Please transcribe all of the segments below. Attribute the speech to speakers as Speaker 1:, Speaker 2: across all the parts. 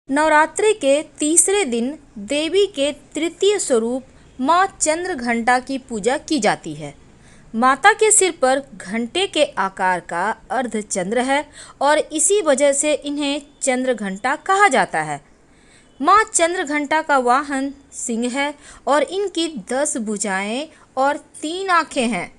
Speaker 1: नवरात्रि के तीसरे दिन देवी के तृतीय स्वरूप माँ चंद्रघंटा की पूजा की जाती है। माता के सिर पर घंटे के आकार का अर्धचंद्र है और इसी वजह से इन्हें चंद्रघंटा कहा जाता है। माँ चंद्रघंटा का वाहन सिंह है और इनकी 10 भुजाएं और 3 आंखें हैं।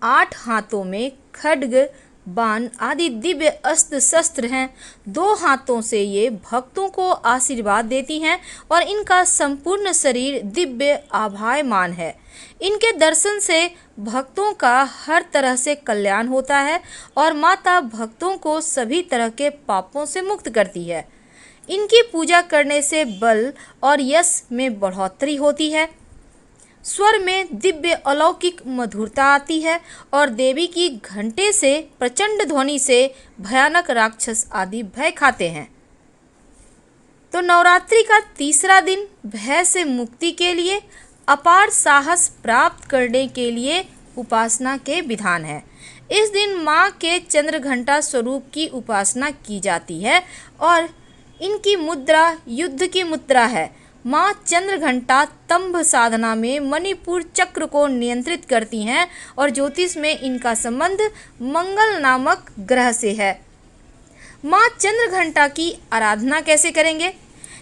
Speaker 1: 8 हाथों में खड्ग, बाण आदि दिव्य अस्त्र शस्त्र हैं। 2 हाथों से ये भक्तों को आशीर्वाद देती हैं और इनका संपूर्ण शरीर दिव्य आभायमान है। इनके दर्शन से भक्तों का हर तरह से कल्याण होता है और माता भक्तों को सभी तरह के पापों से मुक्त करती है। इनकी पूजा करने से बल और यश में बढ़ोतरी होती है। स्वर में दिव्य अलौकिक मधुरता आती है और देवी की घंटे से प्रचंड ध्वनि से भयानक राक्षस आदि भय खाते हैं। तो नवरात्रि का तीसरा दिन भय से मुक्ति के लिए, अपार साहस प्राप्त करने के लिए उपासना के विधान है। इस दिन माँ के चंद्रघंटा स्वरूप की उपासना की जाती है और इनकी मुद्रा युद्ध की मुद्रा है। माँ चंद्रघंटा तंभ साधना में मणिपुर चक्र को नियंत्रित करती हैं और ज्योतिष में इनका संबंध मंगल नामक ग्रह से है। माँ चंद्रघंटा की आराधना कैसे करेंगे?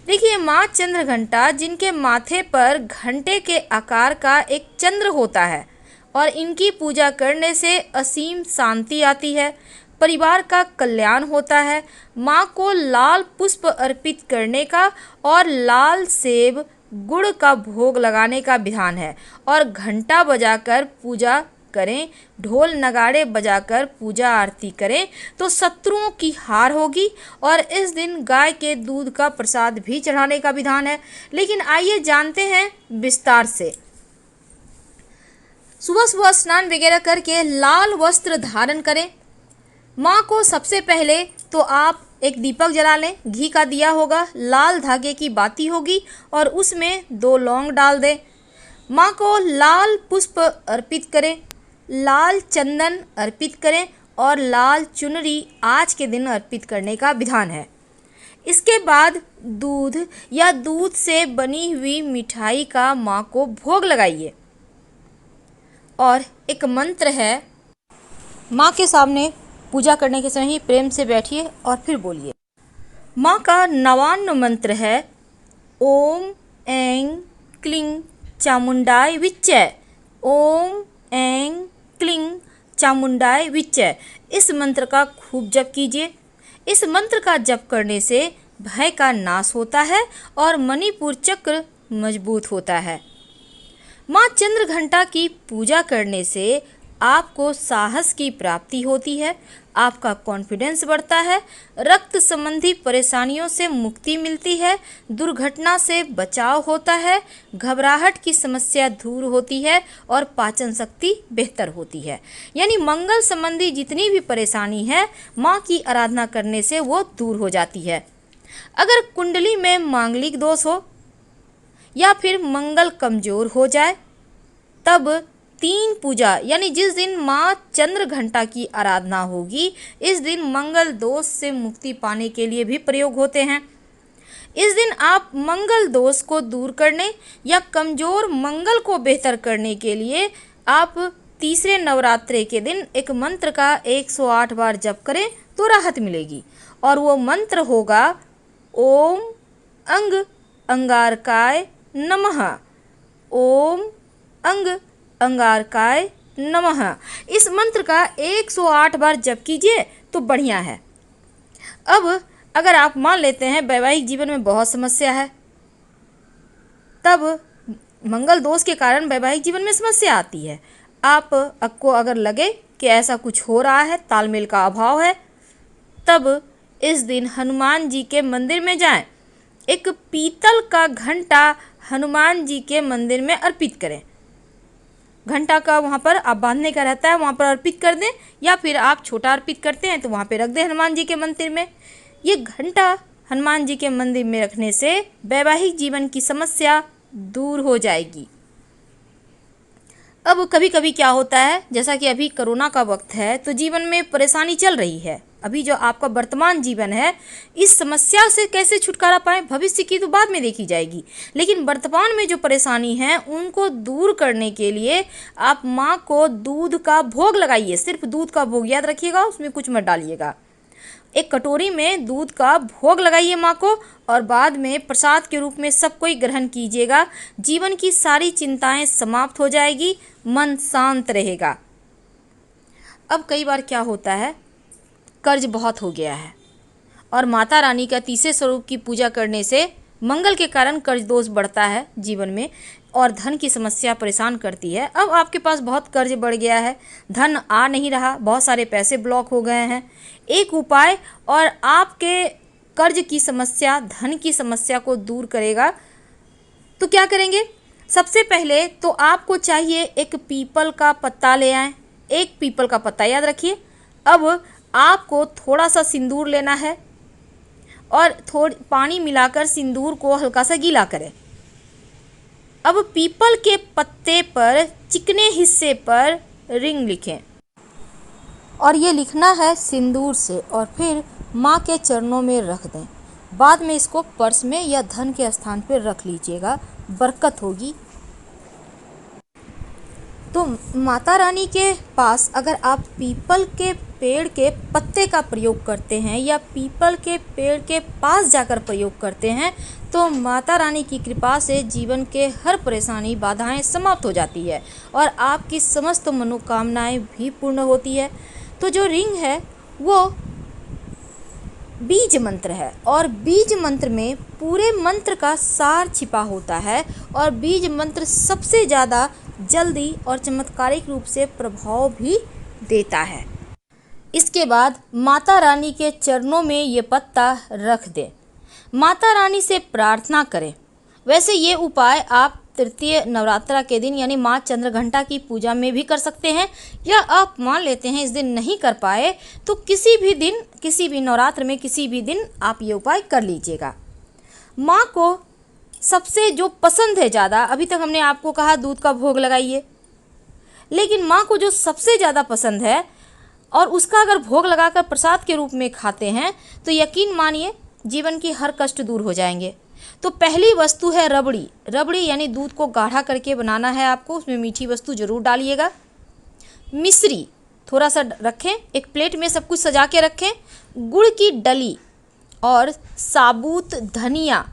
Speaker 1: देखिए, माँ चंद्रघंटा जिनके माथे पर घंटे के आकार का एक चंद्र होता है और इनकी पूजा करने से असीम शांति आती है, परिवार का कल्याण होता है। माँ को लाल पुष्प अर्पित करने का और लाल सेब गुड़ का भोग लगाने का विधान है और घंटा बजाकर पूजा करें, ढोल नगाड़े बजाकर पूजा आरती करें तो शत्रुओं की हार होगी। और इस दिन गाय के दूध का प्रसाद भी चढ़ाने का विधान है। लेकिन आइए जानते हैं विस्तार से। सुबह सुबह स्नान वगैरह करके लाल वस्त्र धारण करें। माँ को सबसे पहले तो आप एक दीपक जला लें। घी का दिया होगा, लाल धागे की बाती होगी और उसमें 2 लौंग डाल दें। माँ को लाल पुष्प अर्पित करें, लाल चंदन अर्पित करें और लाल चुनरी आज के दिन अर्पित करने का विधान है। इसके बाद दूध या दूध से बनी हुई मिठाई का माँ को भोग लगाइए और एक मंत्र है। माँ के सामने पूजा करने के समय ही प्रेम से बैठिए और फिर बोलिए। माँ का 99 मंत्र है ओम ऐं क्लीं चामुंडाय विच्चय, ओम ऐं क्लीं चामुंडाय विच्चय। इस मंत्र का खूब जप कीजिए। इस मंत्र का जप करने से भय का नाश होता है और मणिपुर चक्र मजबूत होता है। माँ चंद्रघंटा की पूजा करने से आपको साहस की प्राप्ति होती है, आपका कॉन्फिडेंस बढ़ता है, रक्त संबंधी परेशानियों से मुक्ति मिलती है, दुर्घटना से बचाव होता है, घबराहट की समस्या दूर होती है और पाचन शक्ति बेहतर होती है। यानी मंगल संबंधी जितनी भी परेशानी है माँ की आराधना करने से वो दूर हो जाती है। अगर कुंडली में मांगलिक दोष हो या फिर मंगल कमजोर हो जाए तब 3 पूजा यानी जिस दिन माँ चंद्रघंटा की आराधना होगी इस दिन मंगल दोष से मुक्ति पाने के लिए भी प्रयोग होते हैं। इस दिन आप मंगल दोष को दूर करने या कमजोर मंगल को बेहतर करने के लिए आप तीसरे नवरात्रे के दिन एक मंत्र का 108 बार जप करें तो राहत मिलेगी और वो मंत्र होगा ओम अंग अंगारकाय नमः, ओम अंग अंगारकाय नमः। इस मंत्र का 108 बार जप कीजिए तो बढ़िया है। अब अगर आप मान लेते हैं वैवाहिक जीवन में बहुत समस्या है, तब मंगल दोष के कारण वैवाहिक जीवन में समस्या आती है। आपको अगर लगे कि ऐसा कुछ हो रहा है, तालमेल का अभाव है, तब इस दिन हनुमान जी के मंदिर में जाएं। एक पीतल का घंटा हनुमान जी के मंदिर में अर्पित करें। घंटा का वहाँ पर आप बांधने का रहता है, वहाँ पर अर्पित कर दें या फिर आप छोटा अर्पित करते हैं तो वहाँ पे रख दें हनुमान जी के मंदिर में। ये घंटा हनुमान जी के मंदिर में रखने से वैवाहिक जीवन की समस्या दूर हो जाएगी। अब कभी कभी क्या होता है, जैसा कि अभी कोरोना का वक्त है तो जीवन में परेशानी चल रही है, अभी जो आपका वर्तमान जीवन है, इस समस्या से कैसे छुटकारा पाएं, भविष्य की तो बाद में देखी जाएगी, लेकिन वर्तमान में जो परेशानी है उनको दूर करने के लिए आप माँ को दूध का भोग लगाइए। सिर्फ दूध का भोग, याद रखिएगा, उसमें कुछ मत डालिएगा। एक कटोरी में दूध का भोग लगाइए माँ को और बाद में प्रसाद के रूप में सब कोई ग्रहण कीजिएगा। जीवन की सारी चिंताएं समाप्त हो जाएगी, मन शांत रहेगा। अब कई बार क्या होता है, कर्ज बहुत हो गया है और माता रानी का तीसरे स्वरूप की पूजा करने से मंगल के कारण कर्ज दोष बढ़ता है जीवन में और धन की समस्या परेशान करती है। अब आपके पास बहुत कर्ज बढ़ गया है, धन आ नहीं रहा, बहुत सारे पैसे ब्लॉक हो गए हैं। एक उपाय और आपके कर्ज की समस्या, धन की समस्या को दूर करेगा। तो क्या करेंगे? सबसे पहले तो आपको चाहिए एक पीपल का पत्ता ले आएं। एक पीपल का पत्ता, याद रखिए। अब आपको थोड़ा सा सिंदूर लेना है और थोड़ी पानी मिलाकर सिंदूर को हल्का सा गीला करें। अब पीपल के पत्ते पर चिकने हिस्से पर रिंग लिखें और ये लिखना है सिंदूर से और फिर माँ के चरणों में रख दें। बाद में इसको पर्स में या धन के स्थान पर रख लीजिएगा, बरकत होगी। तो माता रानी के पास अगर आप पीपल के पेड़ के पत्ते का प्रयोग करते हैं या पीपल के पेड़ के पास जाकर प्रयोग करते हैं तो माता रानी की कृपा से जीवन के हर परेशानी, बाधाएं समाप्त हो जाती है और आपकी समस्त मनोकामनाएं भी पूर्ण होती है। तो जो रिंग है वो बीज मंत्र है और बीज मंत्र में पूरे मंत्र का सार छिपा होता है और बीज मंत्र सबसे ज़्यादा जल्दी और चमत्कारिक रूप से प्रभाव भी देता है। इसके बाद माता रानी के चरणों में ये पत्ता रख दें, माता रानी से प्रार्थना करें। वैसे ये उपाय आप तृतीय नवरात्रा के दिन यानी माँ चंद्रघंटा की पूजा में भी कर सकते हैं, या आप मान लेते हैं इस दिन नहीं कर पाए तो किसी भी दिन, किसी भी नवरात्र में किसी भी दिन आप ये उपाय कर लीजिएगा। माँ को सबसे जो पसंद है ज़्यादा, अभी तक हमने आपको कहा दूध का भोग लगाइए, लेकिन माँ को जो सबसे ज़्यादा पसंद है और उसका अगर भोग लगाकर प्रसाद के रूप में खाते हैं तो यकीन मानिए जीवन की हर कष्ट दूर हो जाएंगे। तो पहली वस्तु है रबड़ी। रबड़ी यानी दूध को गाढ़ा करके बनाना है आपको, उसमें मीठी वस्तु जरूर डालिएगा। मिश्री थोड़ा सा रखें, एक प्लेट में सब कुछ सजा के रखें। गुड़ की डली और साबुत धनिया,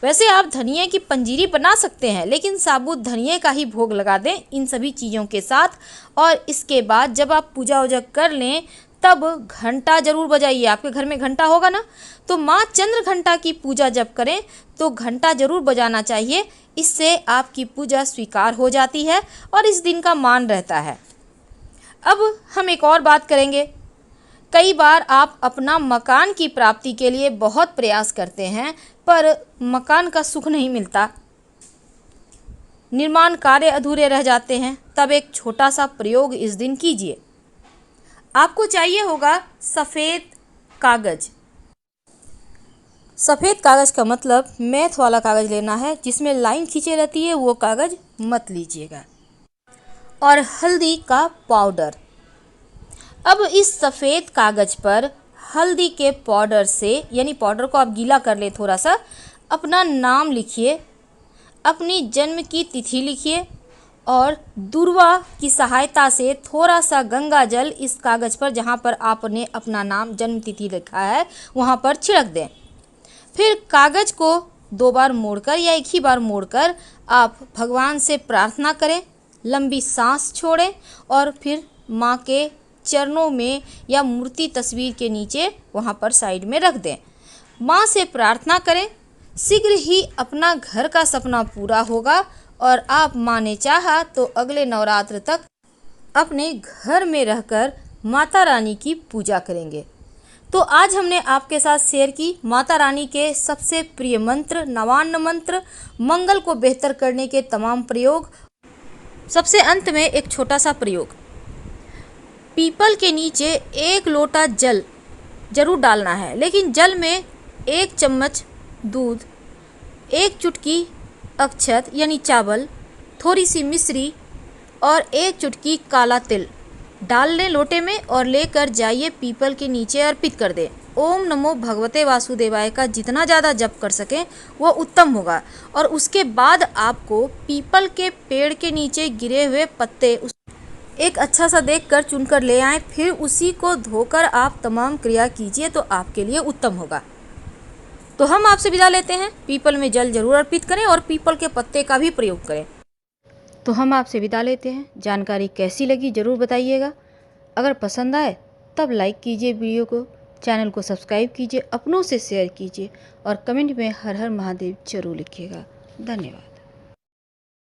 Speaker 1: वैसे आप धनिया की पंजीरी बना सकते हैं लेकिन साबुत धनिया का ही भोग लगा दें इन सभी चीज़ों के साथ। और इसके बाद जब आप पूजा वूजा कर लें तब घंटा जरूर बजाइए। आपके घर में घंटा होगा ना, तो माँ चंद्रघंटा की पूजा जब करें तो घंटा जरूर बजाना चाहिए। इससे आपकी पूजा स्वीकार हो जाती है और इस दिन का मान रहता है। अब हम एक और बात करेंगे। कई बार आप अपना मकान की प्राप्ति के लिए बहुत प्रयास करते हैं पर मकान का सुख नहीं मिलता, निर्माण कार्य अधूरे रह जाते हैं। तब एक छोटा सा प्रयोग इस दिन कीजिए। आपको चाहिए होगा सफ़ेद कागज़। सफ़ेद कागज़ का मतलब मैथ वाला कागज़ लेना है जिसमें लाइन खींचे रहती है, वो कागज़ मत लीजिएगा। और हल्दी का पाउडर। अब इस सफ़ेद कागज़ पर हल्दी के पाउडर से, यानी पाउडर को आप गीला कर लें थोड़ा सा, अपना नाम लिखिए, अपनी जन्म की तिथि लिखिए और दूर्वा की सहायता से थोड़ा सा गंगा जल इस कागज़ पर जहाँ पर आपने अपना नाम, जन्म तिथि लिखा है, वहाँ पर छिड़क दें। फिर कागज़ को 2 बार मोड़कर या एक ही बार मोड़कर आप भगवान से प्रार्थना करें, लंबी सांस छोड़ें और फिर माँ के चरणों में या मूर्ति तस्वीर के नीचे वहाँ पर साइड में रख दें। माँ से प्रार्थना करें, शीघ्र ही अपना घर का सपना पूरा होगा और आप माँ ने चाहा तो अगले नवरात्र तक अपने घर में रहकर माता रानी की पूजा करेंगे। तो आज हमने आपके साथ शेयर की माता रानी के सबसे प्रिय मंत्र, नवान्न मंत्र, मंगल को बेहतर करने के तमाम प्रयोग। सबसे अंत में एक छोटा सा प्रयोग, पीपल के नीचे 1 लोटा जल जरूर डालना है, लेकिन जल में 1 चम्मच दूध, 1 चुटकी अक्षत यानी चावल, थोड़ी सी मिश्री और 1 चुटकी काला तिल डाल लें लोटे में और लेकर जाइए पीपल के नीचे अर्पित कर दें। ओम नमो भगवते वासुदेवाय का जितना ज़्यादा जप कर सकें वो उत्तम होगा। और उसके बाद आपको पीपल के पेड़ के नीचे गिरे हुए पत्ते एक अच्छा सा देखकर चुनकर ले आएं, फिर उसी को धोकर आप तमाम क्रिया कीजिए तो आपके लिए उत्तम होगा। तो हम आपसे विदा लेते हैं। पीपल में जल जरूर अर्पित करें और पीपल के पत्ते का भी प्रयोग करें। तो हम आपसे विदा लेते हैं। जानकारी कैसी लगी ज़रूर बताइएगा। अगर पसंद आए तब लाइक कीजिए वीडियो को, चैनल को सब्सक्राइब कीजिए, अपनों से शेयर कीजिए और कमेंट में हर हर महादेव जरूर लिखिएगा। धन्यवाद।